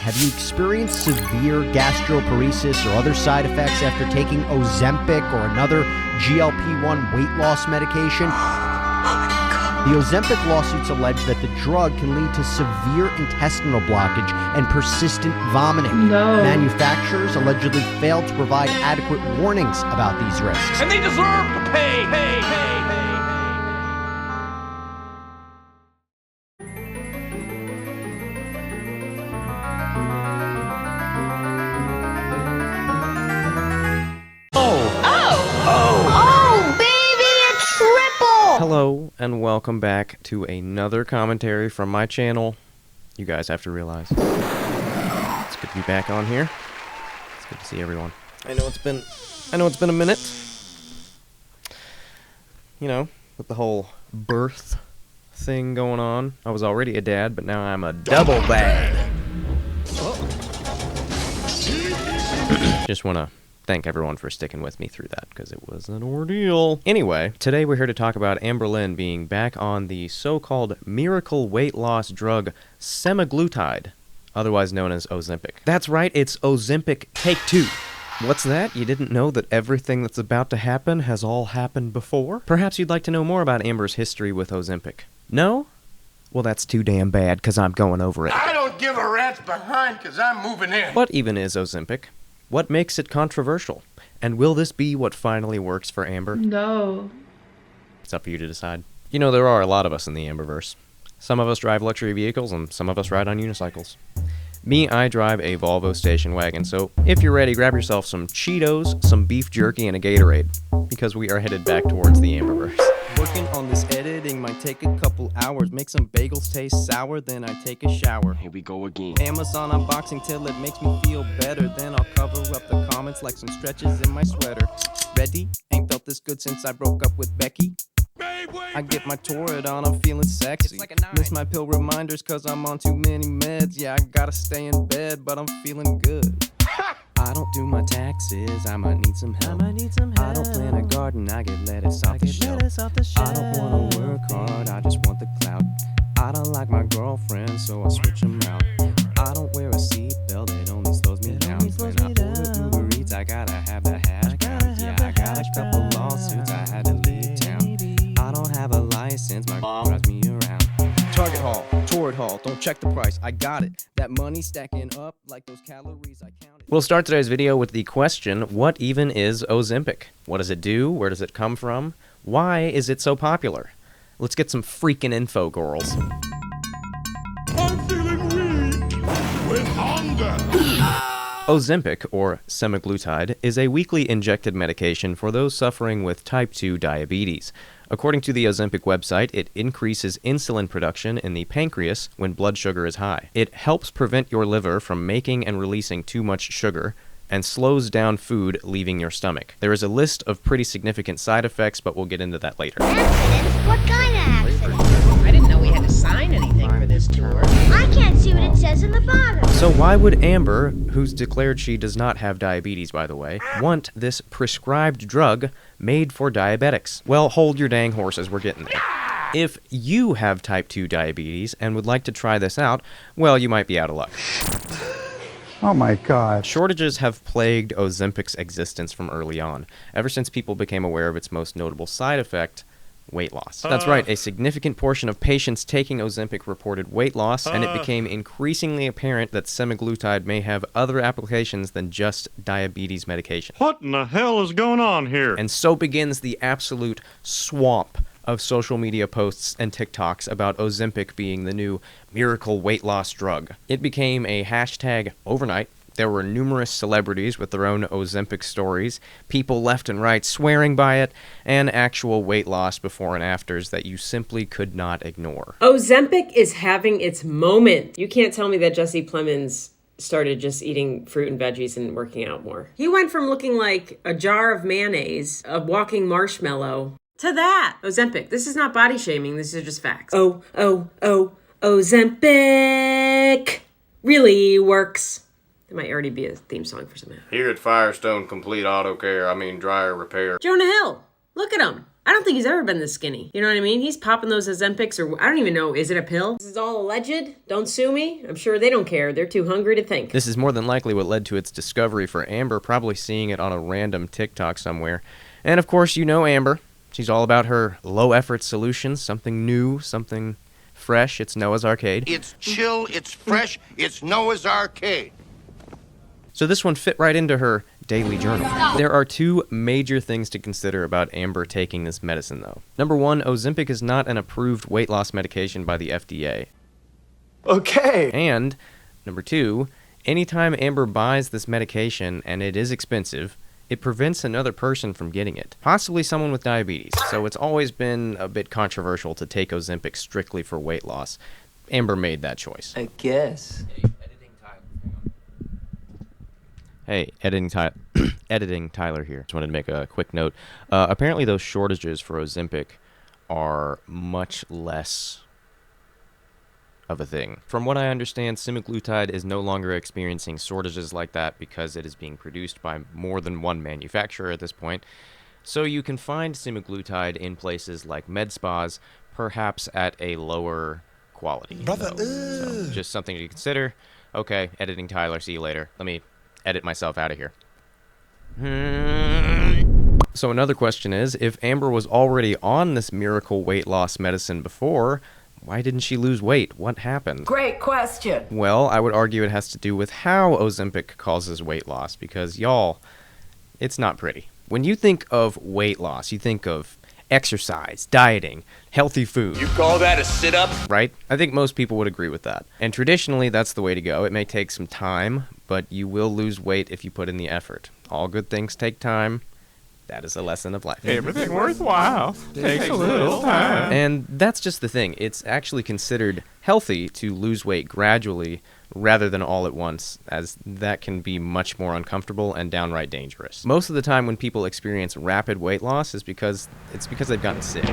Have you experienced severe gastroparesis or other side effects after taking Ozempic or another GLP-1 weight loss medication? The Ozempic lawsuits allege that the drug can lead to severe intestinal blockage and persistent vomiting. No. Manufacturers allegedly failed to provide adequate warnings about these risks. And they deserve to pay. Hello, and welcome back to another commentary from my channel. You guys have to realize it's good to be back on here. It's good to see everyone. I know it's been a minute. You know, with the whole birth thing going on. I was already a dad, but now I'm a double dad. Just wanna thank everyone for sticking with me through that, because it was an ordeal. Anyway, today we're here to talk about Amberlynn being back on the so-called miracle weight loss drug semaglutide, otherwise known as Ozempic. That's right, it's Ozempic Take 2. What's that? You didn't know that everything that's about to happen has all happened before? Perhaps you'd like to know more about Amber's history with Ozempic. No? Well, that's too damn bad, because I'm going over it. I don't give a rat's behind, because I'm moving in. What even is Ozempic? What makes it controversial? And will this be what finally works for Amber? No. It's up for you to decide. You know, there are a lot of us in the Amberverse. Some of us drive luxury vehicles, and some of us ride on unicycles. Me, I drive a Volvo station wagon, so if you're ready, grab yourself some Cheetos, some beef jerky, and a Gatorade, because we are headed back towards the Amberverse. Working on this editing might take a couple hours. Make some bagels taste sour, then I take a shower. Here we go again. Amazon unboxing till it makes me feel better. Then I'll cover up the comments like some stretches in my sweater. Ready? Ain't felt this good since I broke up with Becky. I get my Torrid on, I'm feeling sexy. Miss my pill reminders cause I'm on too many meds. Yeah, I gotta stay in bed, but I'm feeling good. I don't do my taxes, I might need some help. I don't plant a garden, I get lettuce off the shelf. I don't wanna work hard, I just want the clout. I don't like my girlfriend, so I switch them out. I don't wear a seatbelt, it only slows me down. When I order Uber Eats, I gotta have the hash browns. Yeah, I got a couple lawsuits, I had to leave town. I don't have a license, my mom drives me around. Target haul, Torrid haul, don't check the price, I got it. That money stacking up like those calories I counted. We'll start today's video with the question, what even is Ozempic? What does it do? Where does it come from? Why is it so popular? Let's get some freaking info, girls. I'm feeling weak with hunger. Ozempic, or semaglutide, is a weekly injected medication for those suffering with type 2 diabetes. According to the Ozempic website, it increases insulin production in the pancreas when blood sugar is high. It helps prevent your liver from making and releasing too much sugar, and slows down food leaving your stomach. There is a list of pretty significant side effects, but we'll get into that later. Accidents? What kind of accidents? I didn't know we had to sign anything for this tour. I can't see what it says in the bottom. So why would Amber, who's declared she does not have diabetes, by the way, want this prescribed drug made for diabetics? Well, hold your dang horses, we're getting there. If you have type 2 diabetes and would like to try this out, well, you might be out of luck. Oh my God. Shortages have plagued Ozempic's existence from early on, ever since people became aware of its most notable side effect, weight loss. That's right, a significant portion of patients taking Ozempic reported weight loss, and it became increasingly apparent that semaglutide may have other applications than just diabetes medication. What in the hell is going on here? And so begins the absolute swamp of social media posts and TikToks about Ozempic being the new miracle weight loss drug. It became a hashtag overnight. There were numerous celebrities with their own Ozempic stories, people left and right swearing by it, and actual weight loss before and afters that you simply could not ignore. Ozempic is having its moment. You can't tell me that Jesse Plemons started just eating fruit and veggies and working out more. He went from looking like a jar of mayonnaise, a walking marshmallow, to that. Ozempic. This is not body shaming. These are just facts. Ozempic really works. There might already be a theme song for something. Here at Firestone Complete Auto Care, dryer repair. Jonah Hill. Look at him. I don't think he's ever been this skinny. You know what I mean? He's popping those Ozempics, or I don't even know, is it a pill? This is all alleged. Don't sue me. I'm sure they don't care. They're too hungry to think. This is more than likely what led to its discovery for Amber, probably seeing it on a random TikTok somewhere. And of course, you know Amber. She's all about her low-effort solutions, something new, something fresh. It's Noah's Arcade. It's chill, it's fresh, it's Noah's Arcade. So this one fit right into her daily journal. There are two major things to consider about Amber taking this medicine, though. Number one, Ozempic is not an approved weight loss medication by the FDA. Okay. And number two, anytime Amber buys this medication, and it is expensive, it prevents another person from getting it, possibly someone with diabetes. So it's always been a bit controversial to take Ozempic strictly for weight loss. Amber made that choice. I guess. Hey, editing Tyler here. Just wanted to make a quick note. Apparently those shortages for Ozempic are much less of a thing. From what I understand, semaglutide is no longer experiencing shortages like that because it is being produced by more than one manufacturer at this point. So you can find semaglutide in places like med spas, perhaps at a lower quality. So just something to consider. Okay, editing Tyler, see you later. Let me edit myself out of here. So another question is, if Amber was already on this miracle weight loss medicine before, why didn't she lose weight? What happened? Great question. Well, I would argue it has to do with how Ozempic causes weight loss, because, y'all, it's not pretty. When you think of weight loss, you think of exercise, dieting, healthy food. You call that a sit-up? Right? I think most people would agree with that. And traditionally, that's the way to go. It may take some time, but you will lose weight if you put in the effort. All good things take time. That is a lesson of life. Everything worthwhile takes a little time. And that's just the thing. It's actually considered healthy to lose weight gradually rather than all at once, as that can be much more uncomfortable and downright dangerous. Most of the time when people experience rapid weight loss is because they've gotten sick.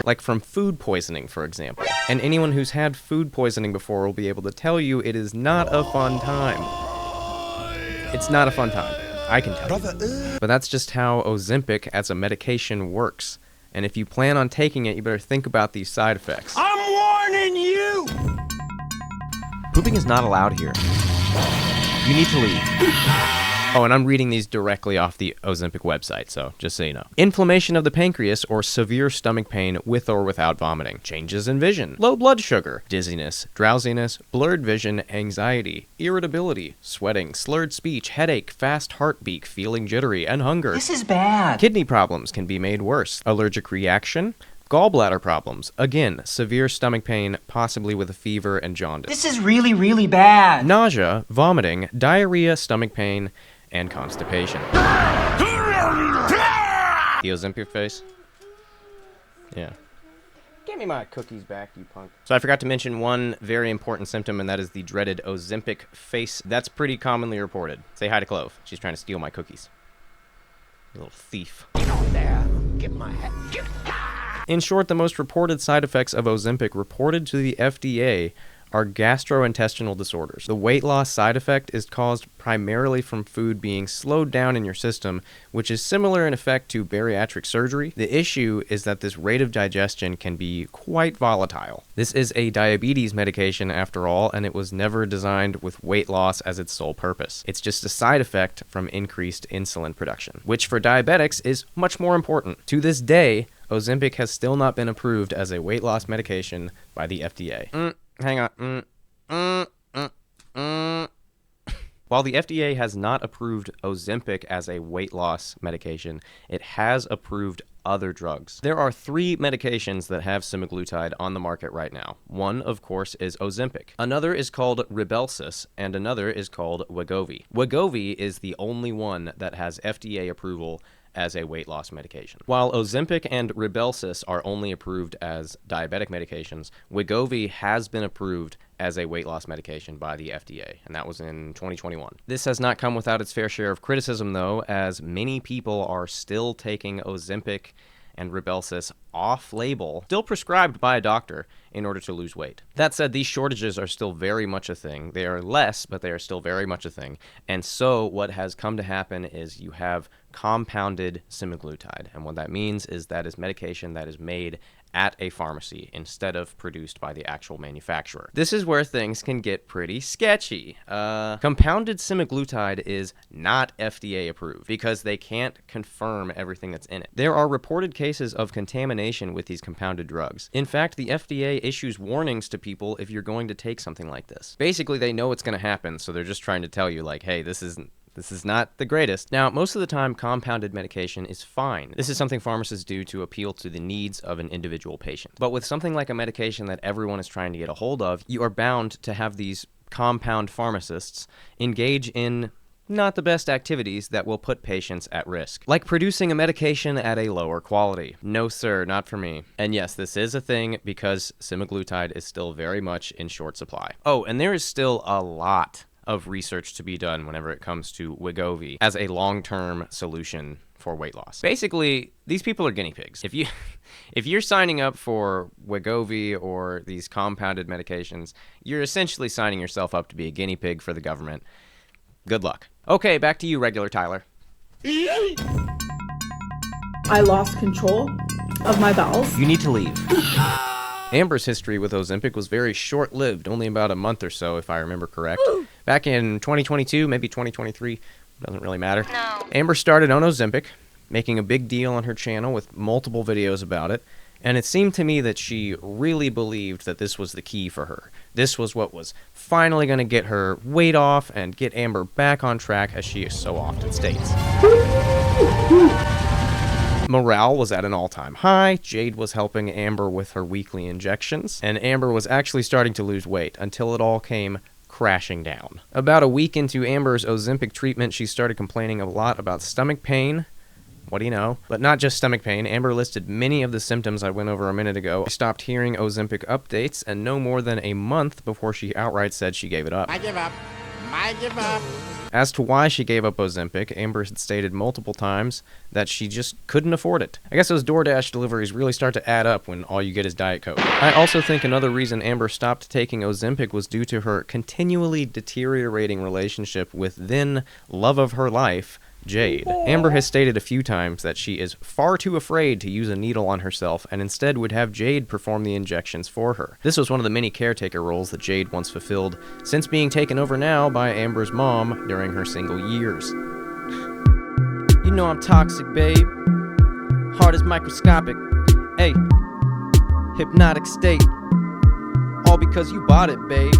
Like from food poisoning, for example. And anyone who's had food poisoning before will be able to tell you it is not a fun time. It's not a fun time. I can tell you. But that's just how Ozempic as a medication works. And if you plan on taking it, you better think about these side effects. I'm warning you! Pooping is not allowed here. You need to leave. Oh, and I'm reading these directly off the Ozempic website, so just so you know. Inflammation of the pancreas or severe stomach pain with or without vomiting. Changes in vision. Low blood sugar. Dizziness. Drowsiness. Blurred vision. Anxiety. Irritability. Sweating. Slurred speech. Headache. Fast heartbeat. Feeling jittery. And hunger. This is bad. Kidney problems can be made worse. Allergic reaction. Gallbladder problems. Again, severe stomach pain, possibly with a fever and jaundice. This is really, really bad. Nausea, vomiting, diarrhea, stomach pain, and constipation. The Ozempic face? Yeah. Give me my cookies back, you punk. So I forgot to mention one very important symptom, and that is the dreaded Ozempic face. That's pretty commonly reported. Say hi to Clove. She's trying to steal my cookies. You little thief. Get on there. Get my hat. In short, the most reported side effects of Ozempic reported to the FDA are gastrointestinal disorders. The weight loss side effect is caused primarily from food being slowed down in your system, which is similar in effect to bariatric surgery. The issue is that this rate of digestion can be quite volatile. This is a diabetes medication after all, and it was never designed with weight loss as its sole purpose. It's just a side effect from increased insulin production, which for diabetics is much more important. To this day, Ozempic has still not been approved as a weight loss medication by the FDA. Hang on. While the FDA has not approved Ozempic as a weight loss medication, it has approved other drugs. There are 3 medications that have semaglutide on the market right now. One, of course, is Ozempic. Another is called Rybelsus, and another is called Wegovy. Wegovy is the only one that has FDA approval as a weight loss medication. While Ozempic and Rybelsus are only approved as diabetic medications, Wegovy has been approved as a weight loss medication by the FDA, and that was in 2021. This has not come without its fair share of criticism, though, as many people are still taking Ozempic and Rybelsus off-label, still prescribed by a doctor in order to lose weight. That said, these shortages are still very much a thing. They are less, but they are still very much a thing. And so what has come to happen is you have compounded semaglutide. And what that means is that is medication that is made at a pharmacy instead of produced by the actual manufacturer. This is where things can get pretty sketchy. Compounded semaglutide is not FDA approved because they can't confirm everything that's in it. There are reported cases of contamination with these compounded drugs. In fact, the FDA issues warnings to people if you're going to take something like this. Basically, they know it's going to happen, so they're just trying to tell you, like, hey, this is not the greatest. Now, most of the time, compounded medication is fine. This is something pharmacists do to appeal to the needs of an individual patient. But with something like a medication that everyone is trying to get a hold of, you are bound to have these compound pharmacists engage in not the best activities that will put patients at risk, like producing a medication at a lower quality. No, sir, not for me. And yes, this is a thing because semaglutide is still very much in short supply. Oh, and there is still a lot of research to be done whenever it comes to Wegovy as a long-term solution for weight loss. Basically, these people are guinea pigs. If you're signing up for Wegovy or these compounded medications, you're essentially signing yourself up to be a guinea pig for the government. Good luck. Okay, back to you, regular Tyler. I lost control of my bowels. You need to leave. Amber's history with Ozempic was very short-lived, only about a month or so, if I remember correct. Back in 2022, maybe 2023, doesn't really matter. No. Amber started on Ozempic, making a big deal on her channel with multiple videos about it, and it seemed to me that she really believed that this was the key for her. This was what was finally going to get her weight off and get Amber back on track, as she so often states. Morale was at an all-time high. Jade was helping Amber with her weekly injections, and Amber was actually starting to lose weight until it all came crashing down. About a week into Amber's Ozempic treatment, she started complaining a lot about stomach pain. What do you know? But not just stomach pain. Amber listed many of the symptoms I went over a minute ago. She stopped hearing Ozempic updates, and no more than a month before she outright said she gave it up. I give up. I give up. As to why she gave up Ozempic, Amber had stated multiple times that she just couldn't afford it. I guess those DoorDash deliveries really start to add up when all you get is Diet Coke. I also think another reason Amber stopped taking Ozempic was due to her continually deteriorating relationship with then love of her life, Jade. Amber has stated a few times that she is far too afraid to use a needle on herself and instead would have Jade perform the injections for her. This was one of the many caretaker roles that Jade once fulfilled, since being taken over now by Amber's mom during her single years. You know I'm toxic, babe. Heart is microscopic. Hey, hypnotic state. All because you bought it, babe.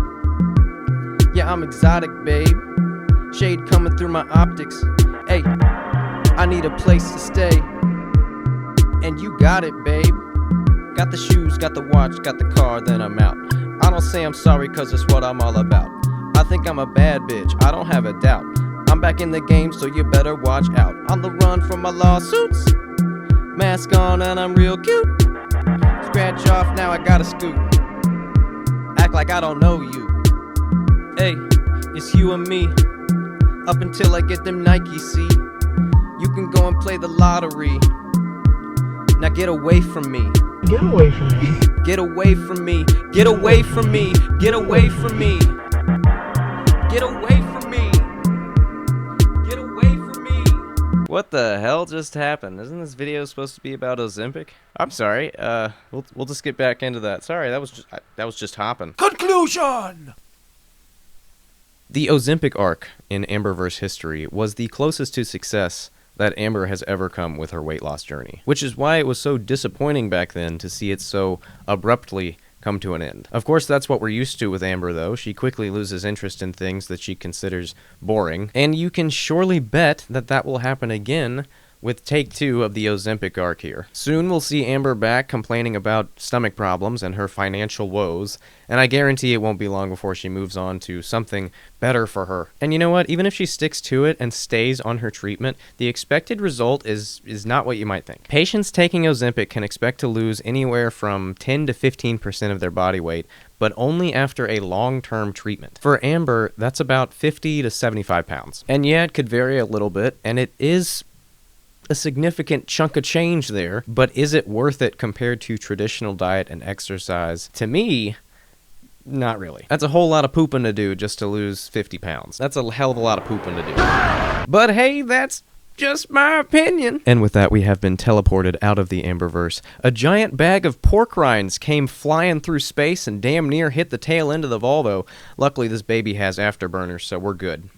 Yeah, I'm exotic, babe. Shade coming through my optics. Hey, I need a place to stay. And you got it, babe. Got the shoes, got the watch, got the car, then I'm out. I don't say I'm sorry cause it's what I'm all about. I think I'm a bad bitch, I don't have a doubt. I'm back in the game so you better watch out. On the run from my lawsuits. Mask on and I'm real cute. Scratch off, now I gotta scoot. Act like I don't know you. Hey, it's you and me. Up until I get them Nikes, see? You can go and play the lottery. Now get away from me. Get away from me. Get away from me. Get away from me. Get away from me. Get away from me. Get away from me. What the hell just happened? Isn't this video supposed to be about Ozempic? I'm sorry. We'll just get back into that. Sorry, that was just hopping. Conclusion! The Ozempic arc in Amberverse history was the closest to success that Amber has ever come with her weight loss journey, which is why it was so disappointing back then to see it so abruptly come to an end. Of course, that's what we're used to with Amber, though. She quickly loses interest in things that she considers boring, and you can surely bet that that will happen again with take 2 of the Ozempic arc here. Soon we'll see Amber back complaining about stomach problems and her financial woes, and I guarantee it won't be long before she moves on to something better for her. And you know what? Even if she sticks to it and stays on her treatment, the expected result is not what you might think. Patients taking Ozempic can expect to lose anywhere from 10 to 15% of their body weight, but only after a long-term treatment. For Amber, that's about 50 to 75 pounds. And yeah, it could vary a little bit, and it is a significant chunk of change there, but is it worth it compared to traditional diet and exercise? To me, not really. That's a whole lot of pooping to do just to lose 50 pounds. That's a hell of a lot of pooping to do. But hey, that's just my opinion. And with that, we have been teleported out of the Amberverse. A giant bag of pork rinds came flying through space and damn near hit the tail end of the Volvo. Luckily, this baby has afterburners, so we're good.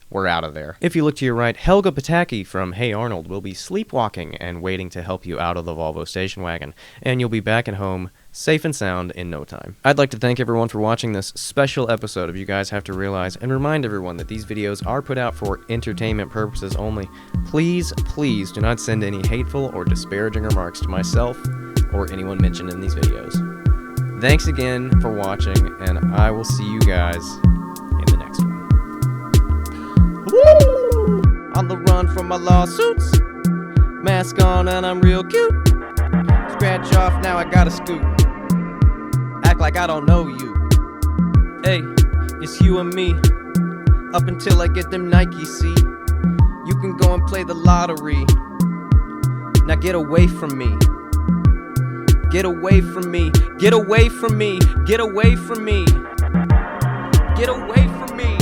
We're out of there. If you look to your right, Helga Pataki from Hey Arnold will be sleepwalking and waiting to help you out of the Volvo station wagon, and you'll be back at home safe and sound in no time. I'd like to thank everyone for watching this special episode of You Guys Have to Realize, and remind everyone that these videos are put out for entertainment purposes only. Please, please do not send any hateful or disparaging remarks to myself or anyone mentioned in these videos. Thanks again for watching, and I will see you guys in the next one. On the run from my lawsuits, mask on and I'm real cute. Scratch off, now I gotta scoot. Act like I don't know you. Hey, it's you and me. Up until I get them Nike, see. You can go and play the lottery. Now get away from me. Get away from me. Get away from me. Get away from me. Get away from me.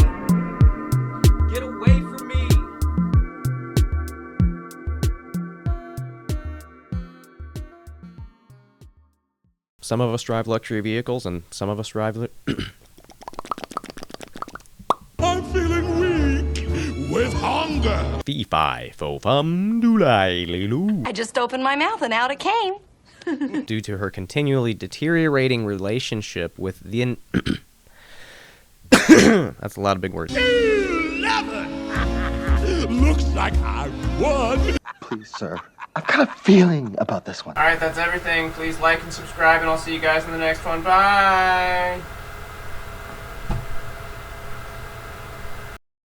Get away from me. Some of us drive luxury vehicles, and some of us drive... I'm feeling weak with hunger. Fee-fi, fo-fum, doodly-loo. I just opened my mouth and out it came. Due to her continually deteriorating relationship with the... That's a lot of big words. 11! Looks like I won. Please, sir. I've got a feeling about this one. Alright, that's everything. Please like and subscribe, and I'll see you guys in the next one. Bye!